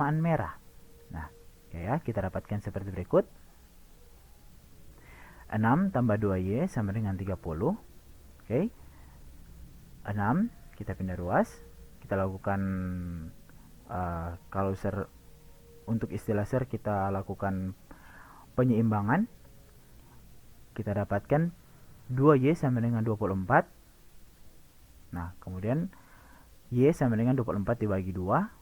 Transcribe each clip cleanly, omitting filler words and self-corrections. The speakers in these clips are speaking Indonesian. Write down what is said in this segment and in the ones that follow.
persamaan merah. Nah, ya, kita dapatkan seperti berikut. 6 tambah 2Y sama dengan 30. Oke. 6, kita pindah ruas. Kita lakukan, kalau untuk istilah kita lakukan penyeimbangan. Kita dapatkan 2Y sama dengan 24. Nah, kemudian Y sama dengan 24 dibagi 2.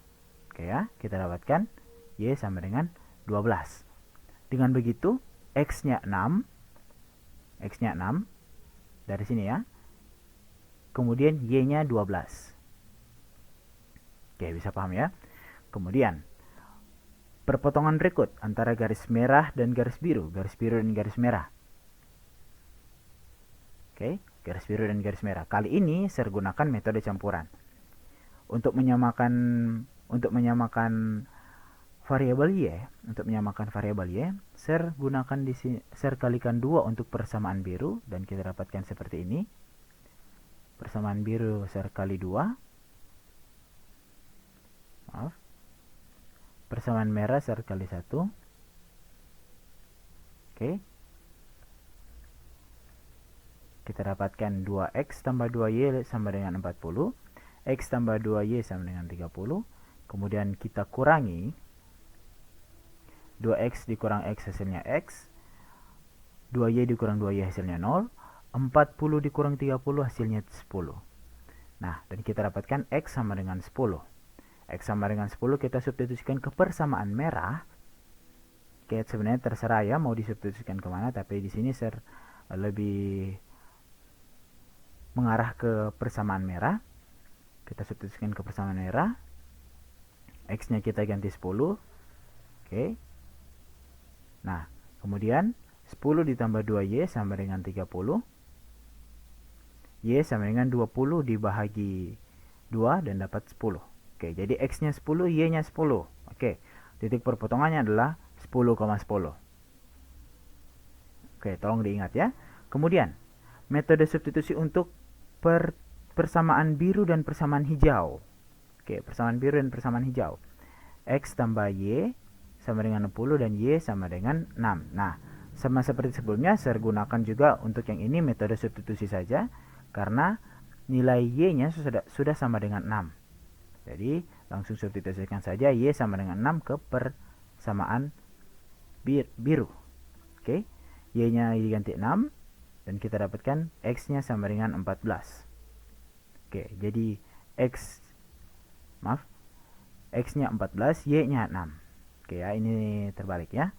Oke ya, kita dapatkan Y sama dengan 12. Dengan begitu, X-nya 6. X-nya 6. Dari sini ya. Kemudian Y-nya 12. Oke, bisa paham ya? Kemudian, perpotongan berikut antara garis merah dan garis biru dan garis merah. Oke, garis biru dan garis merah. Kali ini saya gunakan metode campuran. Untuk menyamakan variabel Y, saya gunakan di sini, saya kalikan 2 untuk persamaan biru dan kita dapatkan seperti ini. Persamaan biru saya kali 2. Maaf. Persamaan merah saya kali 1. Oke. Kita dapatkan 2X tambah 2Y sama dengan 40. X tambah 2Y sama dengan 30. Kemudian kita kurangi. 2X dikurang X hasilnya X. 2Y dikurang 2Y hasilnya 0. 40 dikurang 30 hasilnya 10. Nah, dan kita dapatkan X sama dengan 10. X sama dengan 10 kita substitusikan ke persamaan merah. Oke, sebenarnya terserah ya mau disubstitusikan kemana, tapi di sini saya lebih mengarah ke persamaan merah. Kita substitusikan ke persamaan merah. X-nya kita ganti 10. Oke. Nah, kemudian 10 ditambah 2Y sama dengan 30. Y sama dengan 20 dibagi 2 dan dapat 10. Oke, jadi X-nya 10, Y-nya 10. Oke, titik perpotongannya adalah 10,10. Oke, tolong diingat ya. Kemudian, metode substitusi untuk persamaan biru dan persamaan hijau. Oke, persamaan biru dan persamaan hijau. X tambah Y sama dengan 60 dan Y sama dengan 6. Nah, sama seperti sebelumnya, saya gunakan juga untuk yang ini metode substitusi saja. Karena nilai Y-nya sudah sama dengan 6. Jadi, langsung substitusikan saja Y sama dengan 6 ke persamaan biru. Oke, Y-nya diganti 6. Dan kita dapatkan X-nya sama dengan 14. Oke, jadi X-nya 14, Y-nya 6. Oke ya, ini terbalik ya.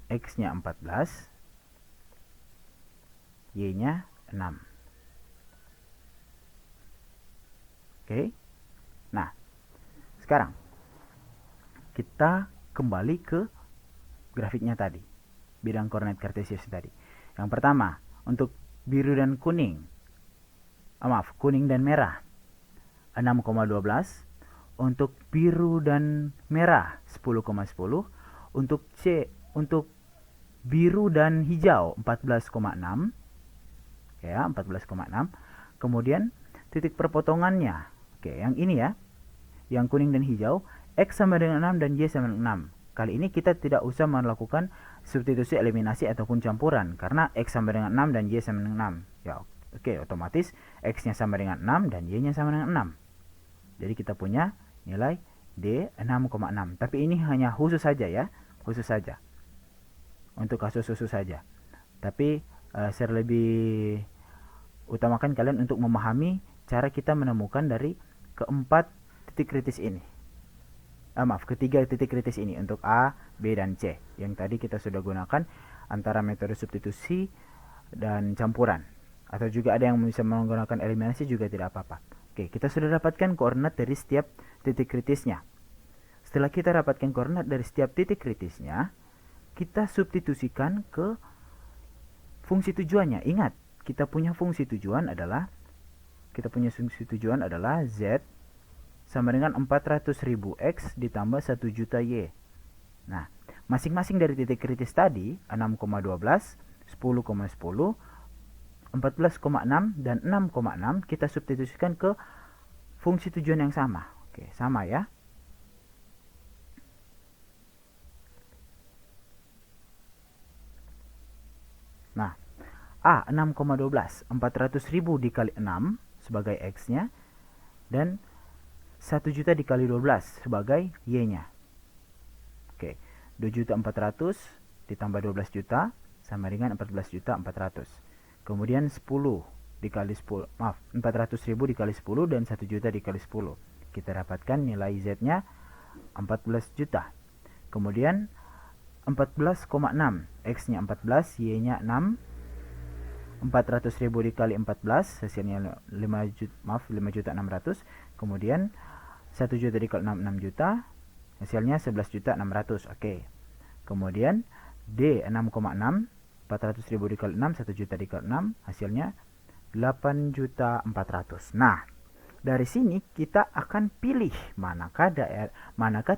X-nya 14, Y-nya 6. Oke. Nah, sekarang kita kembali ke grafiknya tadi. Bidang koordinat kartesius tadi. Yang pertama, untuk biru dan kuning. Kuning dan merah. 6,12. Untuk biru dan merah 10,10. Untuk biru dan hijau 14,6. Ya, 14,6. Kemudian titik perpotongannya. Oke, yang ini ya. Yang kuning dan hijau, X sama dengan 6 dan Y sama dengan 6. Kali ini kita tidak usah melakukan substitusi eliminasi ataupun campuran karena X sama dengan 6 dan Y sama dengan 6. Ya, oke, otomatis X-nya sama dengan 6 dan Y-nya sama dengan 6. Jadi kita punya nilai D 6,6. Tapi ini hanya khusus saja ya, khusus saja. Untuk kasus khusus saja. Tapi saya lebih utamakan kalian untuk memahami cara kita menemukan dari keempat titik kritis ini. Ketiga titik kritis ini untuk A, B, dan C. Yang tadi kita sudah gunakan antara metode substitusi dan campuran. Atau juga ada yang bisa menggunakan eliminasi juga tidak apa-apa. Oke, kita sudah dapatkan koordinat dari setiap titik kritisnya. Setelah kita dapatkan koordinat dari setiap titik kritisnya, kita substitusikan ke fungsi tujuannya. Ingat, kita punya fungsi tujuan adalah Z sama dengan 400.000 X ditambah 1 juta Y. Nah, masing-masing dari titik kritis tadi, 6,12, 10,10, 14,6, dan 6,6, kita substitusikan ke fungsi tujuan yang sama. Oke, sama ya. A 6,12, 400.000 dikali 6 sebagai X-nya, dan 1 juta dikali 12 sebagai Y-nya. Oke, 2.400.000 ditambah 12 juta sama dengan 14.400.000. Kemudian 10 dikali 10, 400.000 dikali 10 dan 1 juta dikali 10. Kita dapatkan nilai Z-nya 14 juta. Kemudian 14,6, X-nya 14, Y-nya 6. 400.000 dikali 14 hasilnya 5.600.000. Kemudian 1 juta dikali 6, 6 juta, hasilnya 11.600.000. Oke. Kemudian D 6,6, 400.000 dikali 6, 1 juta dikali 6, hasilnya 8.400.000. Nah, dari sini kita akan pilih manakah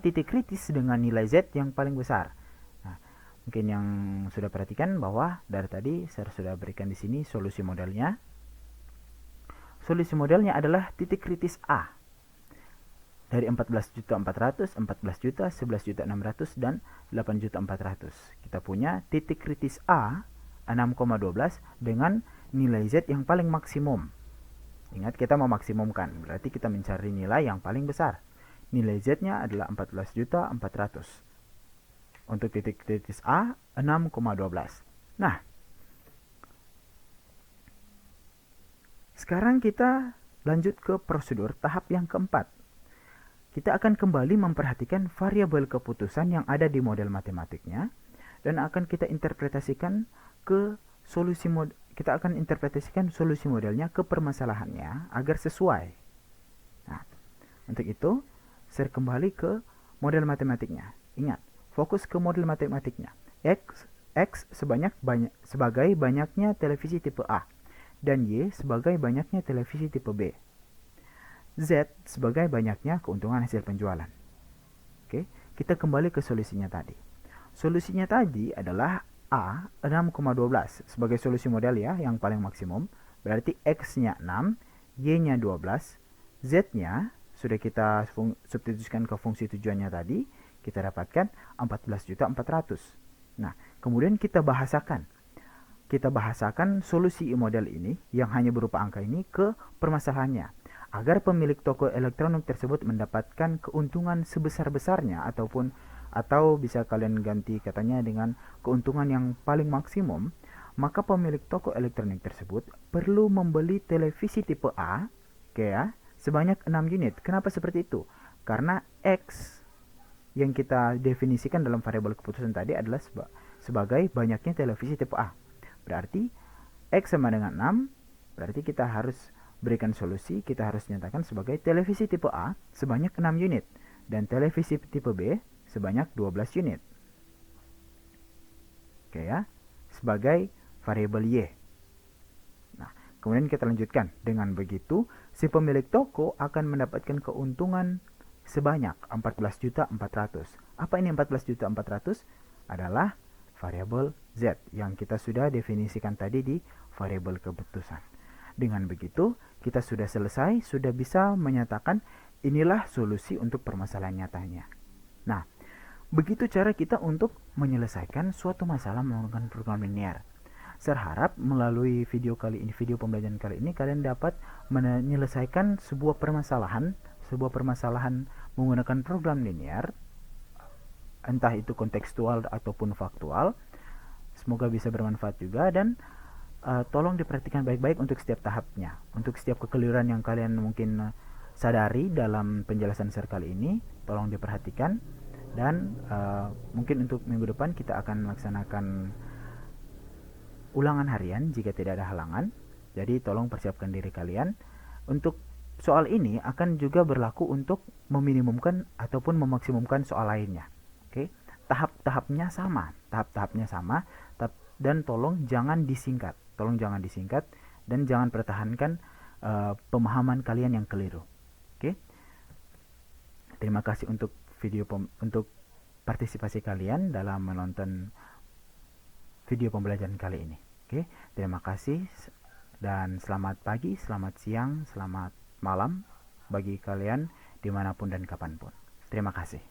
titik kritis dengan nilai Z yang paling besar. Nah, mungkin yang sudah perhatikan bahwa dari tadi saya sudah berikan di sini solusi modelnya. Solusi modelnya adalah titik kritis A. Dari 14.400.000, 14 juta, 11.600.000 dan 8.400.000. Kita punya titik kritis A 6,12 dengan nilai Z yang paling maksimum. Ingat, kita memaksimumkan, berarti kita mencari nilai yang paling besar. Nilai Z-nya adalah 14.400.000. Untuk titik kritis A 6,12. Nah, sekarang kita lanjut ke prosedur tahap yang keempat. Kita akan kembali memperhatikan variabel keputusan yang ada di model matematiknya dan akan kita interpretasikan ke kita akan interpretasikan solusi modelnya ke permasalahannya agar sesuai. Nah, untuk itu saya kembali ke model matematiknya. Ingat, fokus ke model matematiknya. X sebagai banyaknya televisi tipe A dan Y sebagai banyaknya televisi tipe B. Z sebagai banyaknya keuntungan hasil penjualan. Oke, kita kembali ke solusinya tadi. Solusinya tadi adalah A 6,12 sebagai solusi model ya, yang paling maksimum. Berarti X-nya 6, Y-nya 12, Z-nya sudah kita substitusikan ke fungsi tujuannya tadi, kita dapatkan 14.400.000. Nah, kemudian kita bahasakan solusi model ini yang hanya berupa angka ini ke permasalahannya, agar pemilik toko elektronik tersebut mendapatkan keuntungan sebesar-besarnya atau bisa kalian ganti katanya dengan keuntungan yang paling maksimum, maka pemilik toko elektronik tersebut perlu membeli televisi tipe A sebanyak 6 unit. Kenapa seperti itu? Karena X yang kita definisikan dalam variabel keputusan tadi adalah sebagai banyaknya televisi tipe A. Berarti X sama dengan 6, berarti kita harus berikan solusi, kita harus nyatakan sebagai televisi tipe A sebanyak 6 unit dan televisi tipe B sebanyak 12 unit. Oke ya, sebagai variabel Y. Nah, kemudian kita lanjutkan. Dengan begitu, si pemilik toko akan mendapatkan keuntungan sebanyak 14.400.000. Apa ini 14.400.000? Adalah variabel Z yang kita sudah definisikan tadi di variabel keputusan. Dengan begitu, kita sudah selesai, sudah bisa menyatakan inilah solusi untuk permasalahan nyatanya. Nah, begitu cara kita untuk menyelesaikan suatu masalah menggunakan program linear. Saya harap melalui video pembelajaran kali ini kalian dapat menyelesaikan sebuah permasalahan menggunakan program linear, entah itu kontekstual ataupun faktual. Semoga bisa bermanfaat juga, dan tolong diperhatikan baik-baik untuk setiap tahapnya. Untuk setiap kekeliruan yang kalian mungkin sadari dalam penjelasan saya kali ini, tolong diperhatikan. Dan mungkin untuk minggu depan kita akan melaksanakan ulangan harian jika tidak ada halangan. Jadi tolong persiapkan diri kalian. Untuk soal ini akan juga berlaku untuk meminimumkan ataupun memaksimumkan soal lainnya. Oke, tahap-tahapnya sama, dan tolong jangan disingkat. Dan jangan pertahankan pemahaman kalian yang keliru. Oke. Terima kasih untuk untuk partisipasi kalian dalam menonton video pembelajaran kali ini. Oke, terima kasih dan selamat pagi, selamat siang, selamat malam bagi kalian dimanapun dan kapanpun. Terima kasih.